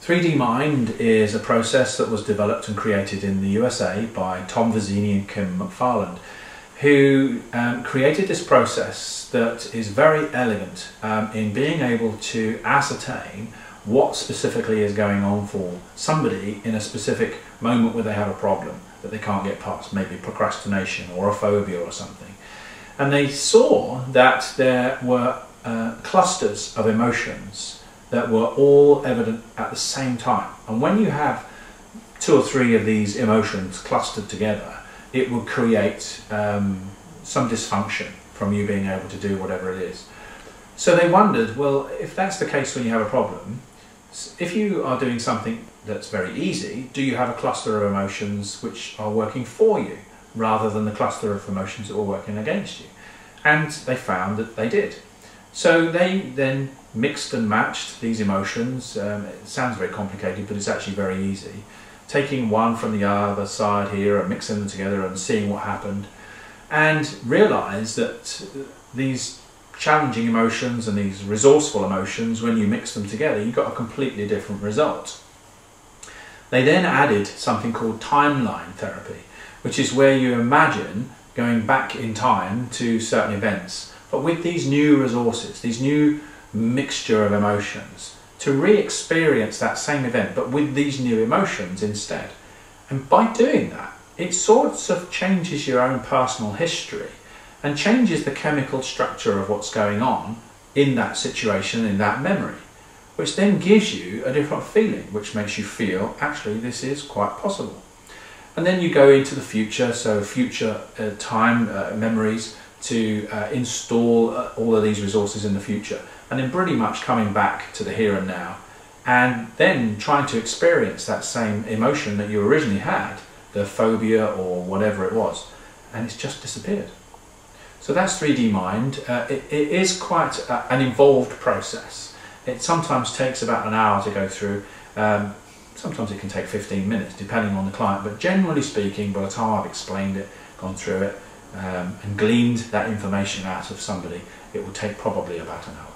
3D Mind is a process that was developed and created in the USA by Tom Vizzini and Kim McFarland, who created this process that is very elegant in being able to ascertain what specifically is going on for somebody in a specific moment where they have a problem that they can't get past, maybe procrastination or a phobia or something. And they saw that there were clusters of emotions that were all evident at the same time. And when you have 2 or 3 of these emotions clustered together, it will create some dysfunction from you being able to do whatever it is. So they wondered, well, if that's the case when you have a problem, if you are doing something that's very easy, do you have a cluster of emotions which are working for you rather than the cluster of emotions that were working against you? And they found that they did. So they then mixed and matched these emotions. It sounds very complicated, but it's actually very easy. Taking one from the other side here and mixing them together and seeing what happened, and realised that these challenging emotions and these resourceful emotions, when you mix them together, you got a completely different result. They then added something called timeline therapy, which is where you imagine going back in time to certain events, but with these new resources, these new mixture of emotions, to re-experience that same event but with these new emotions instead. And by doing that, it sort of changes your own personal history and changes the chemical structure of what's going on in that situation, in that memory, which then gives you a different feeling, which makes you feel, actually, this is quite possible. And then you go into the future, so future time memories, to install all of these resources in the future, and then pretty much coming back to the here and now, and then trying to experience that same emotion that you originally had, the phobia or whatever it was, and it's just disappeared. So that's 3D Mind. It is quite an involved process. It sometimes takes about an hour to go through. Sometimes it can take 15 minutes depending on the client, but generally speaking, by the time I've explained it, gone through it, and gleaned that information out of somebody, it will take probably about an hour.